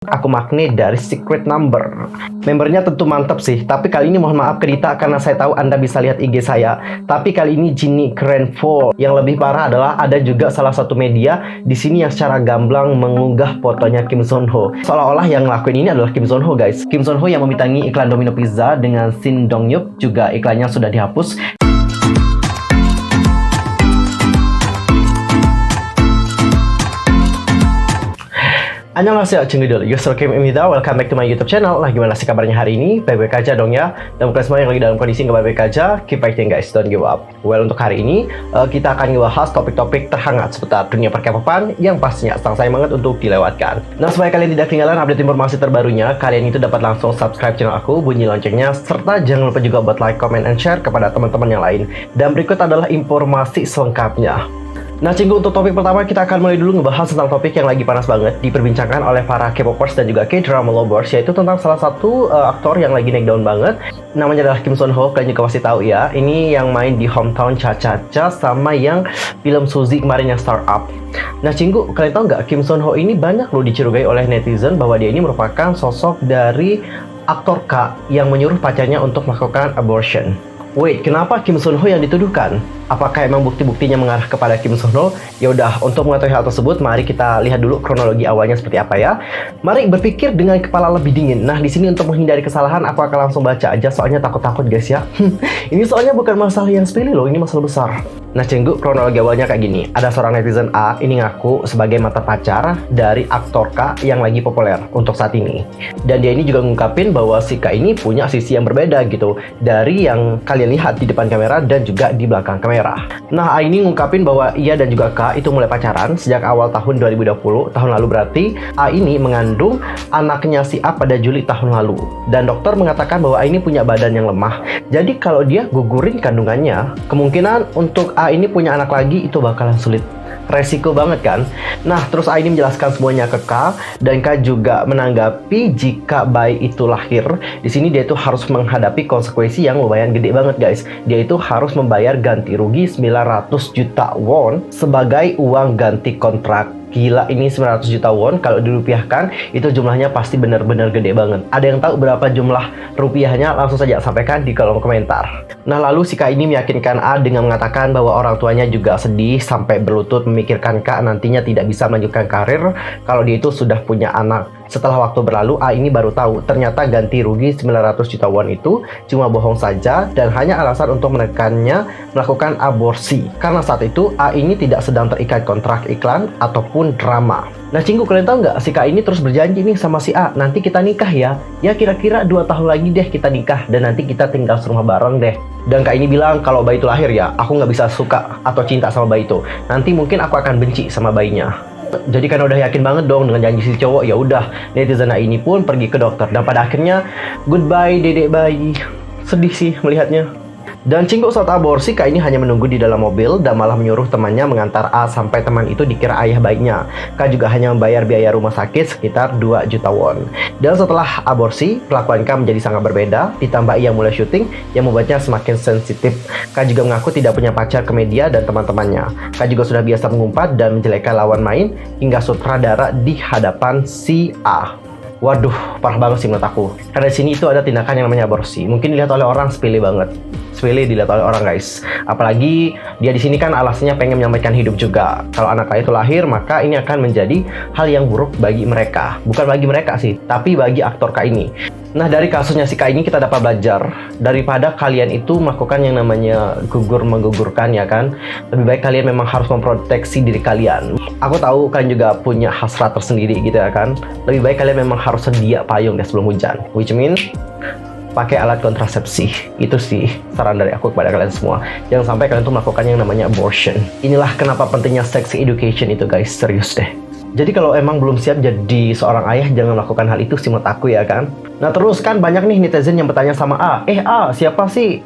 Aku magnet dari Secret Number. Membernya tentu mantap sih, tapi kali ini mohon maaf ke Dita karena saya tahu Anda bisa lihat IG saya. Tapi kali ini Jinny keren full. Yang lebih parah adalah ada juga salah satu media di sini yang secara gamblang mengunggah fotonya Kim Son Ho. Seolah-olah yang ngelakuin ini adalah Kim Son Ho, guys. Kim Son Ho yang membintangi iklan Domino Pizza dengan Shin Dong Hyuk juga iklannya sudah dihapus. Annyeonghaseyo, Chungidul, Yusuf Kim Imida, welcome back to my YouTube channel. Nah, gimana sih kabarnya hari ini? Baik-baik aja dong ya. Dan buat semua yang lagi dalam kondisi nggak baik-baik aja, keep fighting guys, don't give up. Well, untuk hari ini, kita akan ngebahas topik-topik terhangat seputar dunia perkepopan yang pastinya sangat sayang banget untuk dilewatkan. Nah, supaya kalian tidak ketinggalan update informasi terbarunya, kalian itu dapat langsung subscribe channel aku, bunyi loncengnya, serta jangan lupa juga buat like, comment, and share kepada teman-teman yang lain. Dan berikut adalah informasi selengkapnya. Nah, Cinggu, untuk topik pertama kita akan mulai dulu ngebahas tentang topik yang lagi panas banget diperbincangkan oleh para K-popers dan juga K-drama lovers, yaitu tentang salah satu aktor yang lagi naik daun banget. Namanya adalah Kim Son Ho, kalian juga pasti tahu ya. Ini yang main di Hometown Cha-Cha-Cha sama yang film Suzy kemarin yang Startup. Nah, Cinggu, kalian tahu nggak Kim Son Ho ini banyak loh dicurigai oleh netizen bahwa dia ini merupakan sosok dari aktor K yang menyuruh pacarnya untuk melakukan abortion. Wait, kenapa Kim Son Ho yang dituduhkan? Apakah emang bukti-buktinya mengarah kepada Kim Son Ho? Ya udah, untuk mengetahui hal tersebut, mari kita lihat dulu kronologi awalnya seperti apa ya. Mari berpikir dengan kepala lebih dingin. Nah, di sini untuk menghindari kesalahan, aku akan langsung baca aja, soalnya takut-takut guys ya. Ini soalnya bukan masalah yang sepele loh, ini masalah besar. Nah, Cenggu, kronologi awalnya kayak gini. Ada seorang netizen A, ini ngaku sebagai mantan pacar dari aktor K yang lagi populer untuk saat ini. Dan dia ini juga ngungkapin bahwa si K ini punya sisi yang berbeda gitu, dari yang kalian lihat di depan kamera dan juga di belakang kamera. Nah, A ini ngungkapin bahwa ia dan juga K itu mulai pacaran sejak awal tahun 2020, tahun lalu berarti. A ini mengandung anaknya si A pada Juli tahun lalu. Dan dokter mengatakan bahwa A ini punya badan yang lemah. Jadi kalau dia gugurin kandungannya, kemungkinan untuk A ini punya anak lagi itu bakalan sulit. Resiko banget kan? Nah, terus A ini menjelaskan semuanya ke K, dan K juga menanggapi jika bayi itu lahir. Di sini dia itu harus menghadapi konsekuensi yang lumayan gede banget guys. Dia itu harus membayar ganti rugi 900 juta won sebagai uang ganti kontrak. Gila, ini 900 juta won kalau dirupiahkan itu jumlahnya pasti benar-benar gede banget. Ada yang tahu berapa jumlah rupiahnya? Langsung saja sampaikan di kolom komentar. Nah, lalu si K ini meyakinkan A dengan mengatakan bahwa orang tuanya juga sedih sampai berlutut memikirkan K nantinya tidak bisa melanjutkan karir kalau dia itu sudah punya anak. Setelah waktu berlalu, A ini baru tahu ternyata ganti rugi 900 juta won itu cuma bohong saja dan hanya alasan untuk menekannya melakukan aborsi. Karena saat itu A ini tidak sedang terikat kontrak iklan ataupun drama. Nah, Cinggu, kalian tahu nggak, si K ini terus berjanji nih sama si A, nanti kita nikah ya. Ya kira-kira 2 tahun lagi deh kita nikah dan nanti kita tinggal serumah bareng deh. Dan K ini bilang kalau bayi itu lahir ya, aku nggak bisa suka atau cinta sama bayi itu. Nanti mungkin aku akan benci sama bayinya. Jadi kan udah yakin banget dong dengan janji si cowok, ya udah netizen ini pun pergi ke dokter dan pada akhirnya goodbye dedek bayi. Sedih sih melihatnya. Dan Cinggu, saat aborsi, K ini hanya menunggu di dalam mobil dan malah menyuruh temannya mengantar A sampai teman itu dikira ayah bayinya. K juga hanya membayar biaya rumah sakit sekitar 2 juta won. Dan setelah aborsi, kelakuan K menjadi sangat berbeda, ditambah ia mulai syuting yang membuatnya semakin sensitif. K juga mengaku tidak punya pacar ke media dan teman-temannya. K juga sudah biasa mengumpat dan menjelekkan lawan main hingga sutradara di hadapan si A. Waduh, parah banget sih menurut aku. Karena di sini itu ada tindakan yang namanya aborsi. Mungkin dilihat oleh orang sepele banget. Sepele dilihat oleh orang guys. Apalagi dia di sini kan alasannya pengen menyampaikan hidup juga. Kalau anaknya itu lahir, maka ini akan menjadi hal yang buruk bagi mereka. Bukan bagi mereka sih, tapi bagi aktor K ini. Nah, dari kasusnya si K ini kita dapat belajar daripada kalian itu melakukan yang namanya menggugurkan ya kan. Lebih baik kalian memang harus memproteksi diri kalian. Aku tahu kalian juga punya hasrat tersendiri gitu ya kan. Lebih baik kalian memang harus sedia payung deh sebelum hujan. Which means pakai alat kontrasepsi. Itu sih saran dari aku kepada kalian semua. Jangan sampai kalian tuh melakukan yang namanya abortion. Inilah kenapa pentingnya sex education itu guys, serius deh. Jadi kalau emang belum siap jadi seorang ayah, jangan melakukan hal itu sih menurut aku ya kan. Nah, terus kan banyak nih netizen yang bertanya sama A, A, siapa sih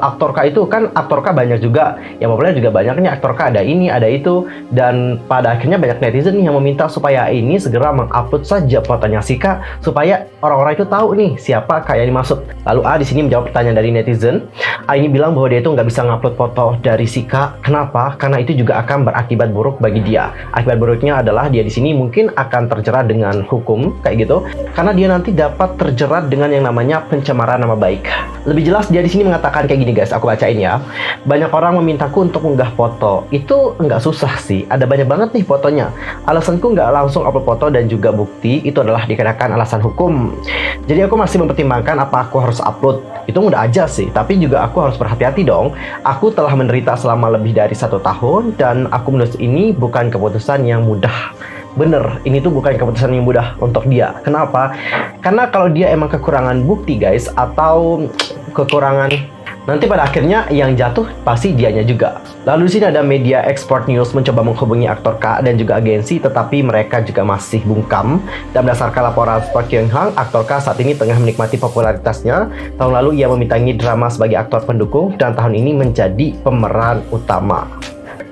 aktor K itu kan aktor K banyak juga, yang populer juga banyak nih aktor K, ada ini, ada itu, dan pada akhirnya banyak netizen nih yang meminta supaya ini segera mengupload saja fotonya si K supaya orang-orang itu tahu nih siapa K yang dimaksud. Lalu A di sini menjawab pertanyaan dari netizen. A ini bilang bahwa dia itu nggak bisa ngupload foto dari si K. Kenapa? Karena itu juga akan berakibat buruk bagi dia. Akibat buruknya adalah dia di sini mungkin akan terjerat dengan hukum kayak gitu, karena dia nanti dapat terjerat dengan yang namanya pencemaran nama baik. Lebih jelas dia di sini mengatakan kayak gini guys, aku bacain ya. Banyak orang memintaku untuk mengunggah foto. Itu nggak susah sih, ada banyak banget nih fotonya. Alasanku nggak langsung upload foto dan juga bukti itu adalah dikarenakan alasan hukum. Jadi aku masih mempertimbangkan apa aku harus upload. Itu mudah aja sih, tapi juga aku harus berhati-hati dong. Aku telah menderita selama lebih dari 1 tahun dan aku menulis ini bukan keputusan yang mudah. Bener, ini tuh bukan keputusan yang mudah untuk dia. Kenapa? Karena kalau dia emang kekurangan bukti guys, atau kekurangan, nanti pada akhirnya yang jatuh pasti dianya juga. Lalu di sini ada media Export News mencoba menghubungi aktor K dan juga agensi, tetapi mereka juga masih bungkam. Dan berdasarkan laporan Park Kyung Hang, aktor K saat ini tengah menikmati popularitasnya. Tahun lalu ia memintangi drama sebagai aktor pendukung dan tahun ini menjadi pemeran utama.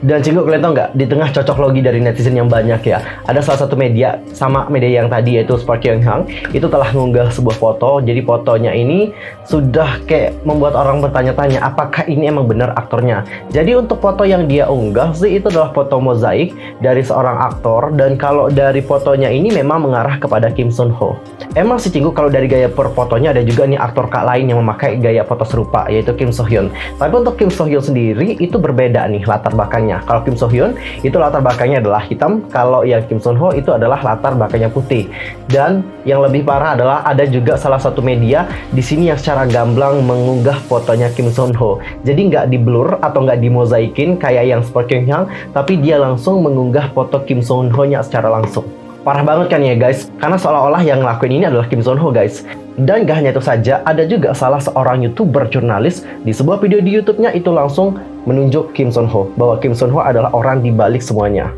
Dan Cinggu, kalian tau nggak, di tengah cocok logi dari netizen yang banyak ya, ada salah satu media, sama media yang tadi yaitu Park Kyung Hang, itu telah mengunggah sebuah foto. Jadi fotonya ini sudah kayak membuat orang bertanya-tanya apakah ini emang benar aktornya. Jadi untuk foto yang dia unggah sih itu adalah foto mozaik dari seorang aktor, dan kalau dari fotonya ini memang mengarah kepada Kim Sun Ho. Emang sih Cinggu, kalau dari gaya per fotonya ada juga nih aktor K lain yang memakai gaya foto serupa, yaitu Kim So Hyun. Tapi untuk Kim So Hyun sendiri itu berbeda nih latar belakangnya. Kalau Kim So Hyun itu latar belakangnya adalah hitam, kalau yang Kim Sun Ho itu adalah latar belakangnya putih. Dan yang lebih parah adalah ada juga salah satu media di sini yang secara gamblang mengunggah fotonya Kim Sun Ho. Jadi nggak di blur atau nggak dimozaikin kayak yang Park Kyung Hang, tapi dia langsung mengunggah foto Kim Sun Ho-nya secara langsung. Parah banget kan ya guys, karena seolah-olah yang ngelakuin ini adalah Kim Sun Ho guys. Dan gak hanya itu saja, ada juga salah seorang YouTuber jurnalis di sebuah video di YouTube-nya itu langsung menunjuk Kim Sun Ho, bahwa Kim Sun Ho adalah orang di balik semuanya.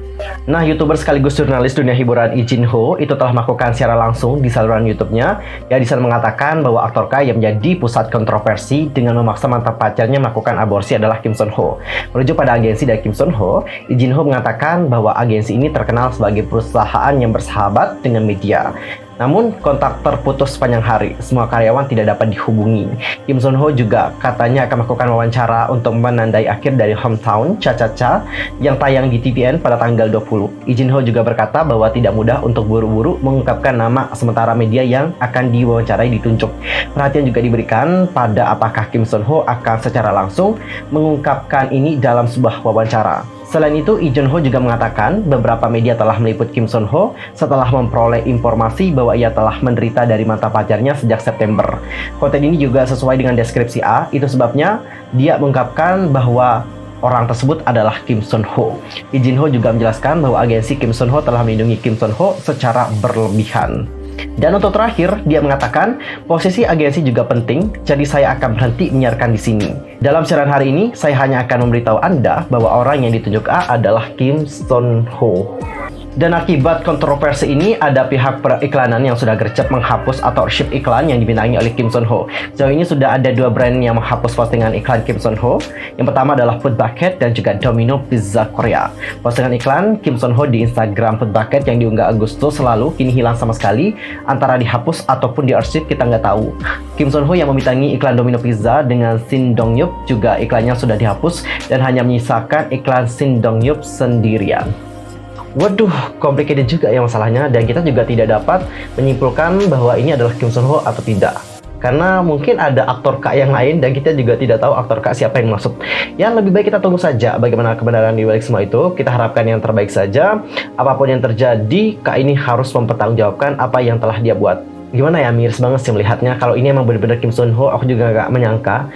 Nah, YouTuber sekaligus jurnalis dunia hiburan Lee Jin Ho itu telah melakukan secara langsung di saluran YouTube-nya, yang di sana mengatakan bahwa aktor K yang menjadi pusat kontroversi dengan memaksa mantan pacarnya melakukan aborsi adalah Kim Sun Ho. Merujuk pada agensi dari Kim Sun Ho, Lee Jin Ho mengatakan bahwa agensi ini terkenal sebagai perusahaan yang bersahabat dengan media. Namun, kontak terputus sepanjang hari. Semua karyawan tidak dapat dihubungi. Kim Sun Ho juga katanya akan melakukan wawancara untuk menandai akhir dari Hometown Cha-Cha-Cha yang tayang di TVN pada tanggal 20. Lee Jin Ho juga berkata bahwa tidak mudah untuk buru-buru mengungkapkan nama sementara media yang akan diwawancarai ditunjuk. Perhatian juga diberikan pada apakah Kim Sun Ho akan secara langsung mengungkapkan ini dalam sebuah wawancara. Selain itu, Lee Jin Ho juga mengatakan beberapa media telah meliput Kim Sun Ho setelah memperoleh informasi bahwa ia telah menderita dari mantan pacarnya sejak September. Konten ini juga sesuai dengan deskripsi A, itu sebabnya dia mengungkapkan bahwa orang tersebut adalah Kim Sun Ho. Lee Jin Ho juga menjelaskan bahwa agensi Kim Sun Ho telah melindungi Kim Sun Ho secara berlebihan. Dan untuk terakhir, dia mengatakan posisi agensi juga penting, jadi saya akan berhenti menyiarkan di sini. Dalam siaran hari ini, saya hanya akan memberitahu Anda bahwa orang yang ditunjuk A adalah Kim Sun Ho. Dan akibat kontroversi ini, ada pihak periklanan yang sudah gercep menghapus authorship iklan yang dibintangi oleh Kim Sun Ho. Sejauh ini sudah ada 2 brand yang menghapus postingan iklan Kim Sun Ho. Yang pertama adalah Food Bucket dan juga Domino Pizza Korea. Postingan iklan Kim Sun Ho di Instagram Food Bucket yang diunggah Agustus lalu kini hilang sama sekali, antara dihapus ataupun diarsip kita nggak tahu. Kim Sun Ho yang memintangi iklan Domino Pizza dengan Shin Dong Yup juga iklannya sudah dihapus dan hanya menyisakan iklan Shin Dong Yup sendirian. Waduh, complicated juga ya masalahnya, dan kita juga tidak dapat menyimpulkan bahwa ini adalah Kim Sun Ho atau tidak. Karena mungkin ada aktor K yang lain dan kita juga tidak tahu aktor K siapa yang maksud. Ya, lebih baik kita tunggu saja bagaimana kebenaran di balik semua itu. Kita harapkan yang terbaik saja. Apapun yang terjadi, K ini harus mempertanggungjawabkan apa yang telah dia buat. Gimana ya, miris banget sih melihatnya. Kalau ini emang benar-benar Kim Sun Ho, aku juga gak menyangka.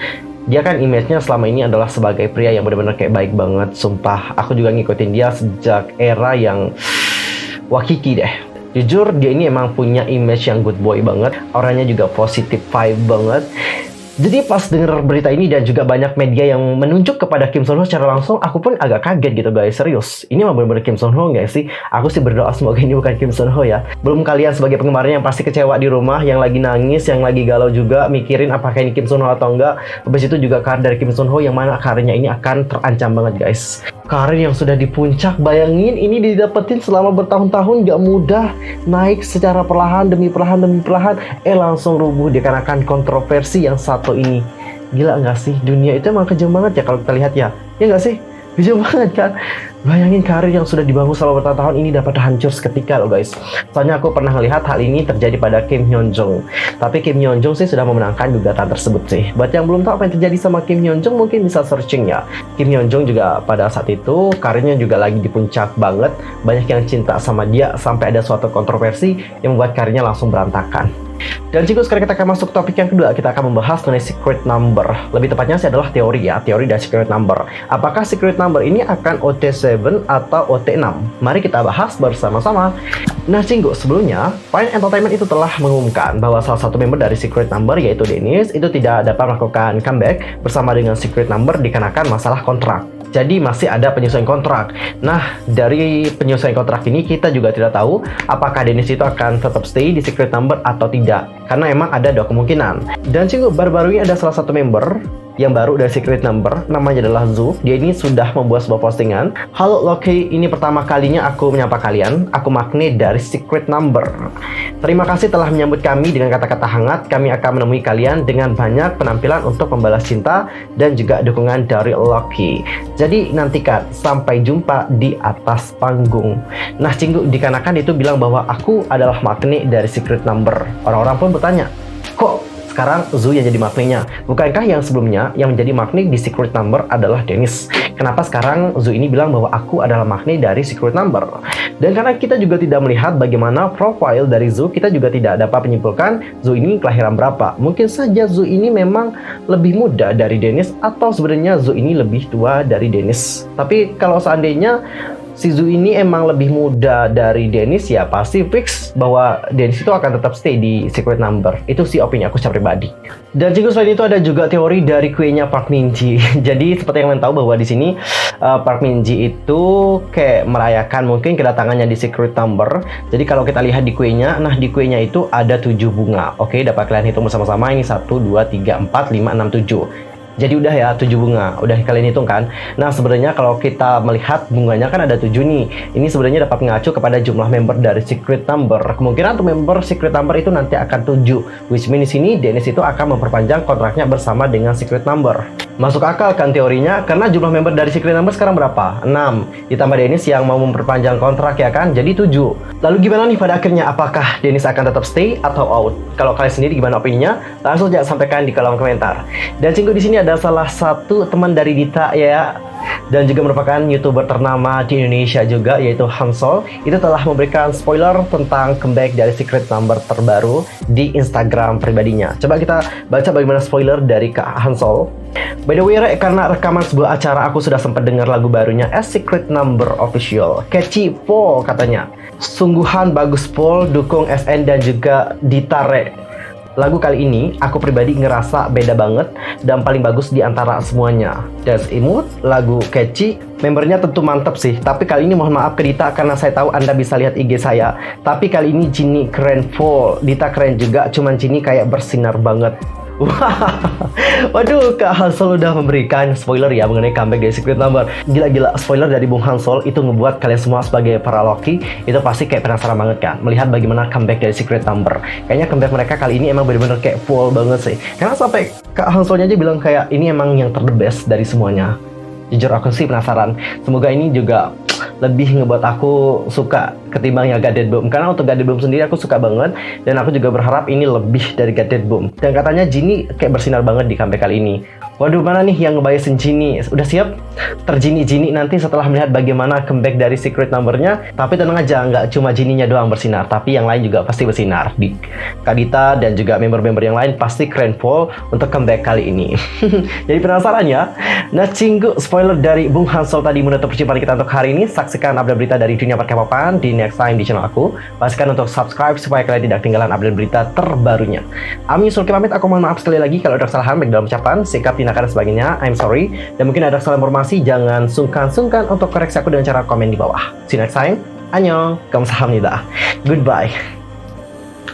Dia kan image-nya selama ini adalah sebagai pria yang benar-benar kayak baik banget. Sumpah, aku juga ngikutin dia sejak era yang Wakiki deh. Jujur, dia ini emang punya image yang good boy banget. Orangnya juga positive vibe banget. Jadi pas denger berita ini dan juga banyak media yang menunjuk kepada Kim Sun Ho secara langsung, aku pun agak kaget gitu guys, serius. Ini mah bener-bener Kim Sun Ho nggak sih? Aku sih berdoa semoga ini bukan Kim Sun Ho ya. Belum kalian sebagai penggemarnya yang pasti kecewa di rumah, yang lagi nangis, yang lagi galau juga, mikirin apakah ini Kim Sun Ho atau enggak. Habis itu juga karir dari Kim Sun Ho yang mana karirnya ini akan terancam banget guys. Karir yang sudah di puncak, bayangin ini didapetin selama bertahun-tahun gak mudah, naik secara perlahan demi perlahan, langsung rubuh dikarenakan kontroversi yang satu ini. Gila nggak sih? Dunia itu emang kejam banget ya kalau kita lihat ya. Ya nggak sih? Kejam banget kan? Bayangin karir yang sudah dibangun selama bertahun-tahun ini dapat hancur seketika loh guys. Soalnya aku pernah melihat hal ini terjadi pada Kim Hyun Jung. Tapi Kim Hyun Jung sih sudah memenangkan gugatan tersebut sih. Buat yang belum tahu apa yang terjadi sama Kim Hyun Jung, mungkin bisa searching ya. Kim Hyun Jung juga pada saat itu karirnya juga lagi di puncak banget. Banyak yang cinta sama dia sampai ada suatu kontroversi yang membuat karirnya langsung berantakan. Dan cikgu, sekarang kita akan masuk topik yang kedua. Kita akan membahas mengenai secret number. Lebih tepatnya sih adalah teori ya, teori dari secret number. Apakah secret number ini akan OT7 atau OT6? Mari kita bahas bersama-sama. Nah cikgu, sebelumnya Fine Entertainment itu telah mengumumkan bahwa salah satu member dari secret number yaitu Dennis itu tidak dapat melakukan comeback bersama dengan secret number dikarenakan masalah kontrak. Jadi masih ada penyesuaian kontrak. Nah, dari penyesuaian kontrak ini kita juga tidak tahu apakah Dennis itu akan tetap stay di secret number atau tidak. Karena emang ada dua kemungkinan. Dan cikgu, baru-baru ini ada salah satu member yang baru dari secret number, namanya adalah Zoo. Dia ini sudah membuat sebuah postingan. Halo Loki, ini pertama kalinya aku menyapa kalian. Aku Magnet dari secret number. Terima kasih telah menyambut kami dengan kata-kata hangat. Kami akan menemui kalian dengan banyak penampilan untuk membalas cinta dan juga dukungan dari Loki. Jadi nantikan, sampai jumpa di atas panggung. Nah cikgu, dikarenakan itu bilang bahwa aku adalah Magnet dari secret number. Orang-orang pun bertanya, kok sekarang Zoo yang jadi magnetnya? Bukankah yang sebelumnya yang menjadi magnet di secret number adalah Dennis? Kenapa sekarang Zoo ini bilang bahwa aku adalah magnet dari secret number? Dan karena kita juga tidak melihat bagaimana profil dari Zoo, kita juga tidak dapat menyimpulkan Zoo ini kelahiran berapa. Mungkin saja Zoo ini memang lebih muda dari Dennis, atau sebenarnya Zoo ini lebih tua dari Dennis. Tapi kalau seandainya si Zoo ini emang lebih muda dari Dennis, ya pasti fix bahwa Dennis itu akan tetap stay di secret number. Itu sih opini aku secara pribadi. Dan cikgu, selain itu ada juga teori dari kuenya Park Min Ji. Jadi seperti yang kalian tahu bahwa di sini Park Min Ji itu kayak merayakan mungkin kedatangannya di secret number. Jadi kalau kita lihat di kuenya, nah di kuenya itu ada 7 bunga. Oke, dapat kalian hitung bersama-sama. Ini 1, 2, 3, 4, 5, 6, 7. Jadi udah ya 7 bunga, udah kalian hitung kan? Nah sebenarnya kalau kita melihat bunganya kan ada 7 nih. Ini sebenarnya dapat mengacu kepada jumlah member dari secret number. Kemungkinan untuk member secret number itu nanti akan 7. Which means di sini Dennis itu akan memperpanjang kontraknya bersama dengan secret number. Masuk akal kan teorinya? Karena jumlah member dari secret number sekarang berapa? 6. Ditambah Dennis yang mau memperpanjang kontrak ya kan? Jadi 7. Lalu gimana nih pada akhirnya? Apakah Dennis akan tetap stay atau out? Kalau kalian sendiri gimana opininya? Langsung aja sampaikan di kolom komentar. Dan cikgu, di sini ada salah satu teman dari Dita ya, dan juga merupakan YouTuber ternama di Indonesia juga, yaitu Hansol. Itu telah memberikan spoiler tentang comeback dari secret number terbaru di Instagram pribadinya. Coba kita baca bagaimana spoiler dari Kak Hansol. By the way, karena rekaman sebuah acara aku sudah sempat dengar lagu barunya A Secret Number Official. Catchy Paul katanya. Sungguhan bagus Paul, dukung SN dan juga Dita Re. Lagu kali ini aku pribadi ngerasa beda banget dan paling bagus di antara semuanya. Dance imut, lagu catchy, membernya tentu mantep sih. Tapi kali ini mohon maaf ke Dita karena saya tahu Anda bisa lihat IG saya. Tapi kali ini Jinny keren full, Dita keren juga, cuman Jinny kayak bersinar banget. Waduh, Kak Hansol udah memberikan spoiler ya mengenai comeback dari secret number. Gila-gila, spoiler dari Bung Hansol itu ngebuat kalian semua sebagai para Loki itu pasti kayak penasaran banget kan melihat bagaimana comeback dari secret number. Kayaknya comeback mereka kali ini emang bener-bener kayak full banget sih. Karena sampai Kak Hansolnya aja bilang kayak ini emang yang ter the best dari semuanya. Jujur aku sih penasaran. Semoga ini juga lebih ngebuat aku suka ketimbang yang Gadget Boom. Karena untuk Gadget Boom sendiri aku suka banget, dan aku juga berharap ini lebih dari Gadget Boom. Dan katanya Jinny kayak bersinar banget di comeback kali ini. Waduh, mana nih yang ngebayasin Jinny? Udah siap? Terjini nanti setelah melihat bagaimana comeback dari secret numbernya. Tapi tenang aja, nggak cuma Jinny-nya doang bersinar, tapi yang lain juga pasti bersinar. Di Kadita dan juga member-member yang lain pasti keren full untuk comeback kali ini. Jadi penasaran ya? Nah, cinggu spoiler dari Bung Hansol tadi menutup perjumpaan kita untuk hari ini. Saksikan update berita dari dunia per K-popan di next time di channel aku. Pastikan untuk subscribe supaya kalian tidak ketinggalan update berita terbarunya. Amin Sulki pamit, aku mohon maaf sekali lagi kalau ada kesalahan baik dalam ucapan, sikap, tindakan, dan sebagainya. I'm sorry. Dan mungkin ada kesalahan informasi, jangan sungkan-sungkan untuk koreksi aku dengan cara komen di bawah. See you next time. Annyeong, 감사합니다. Goodbye.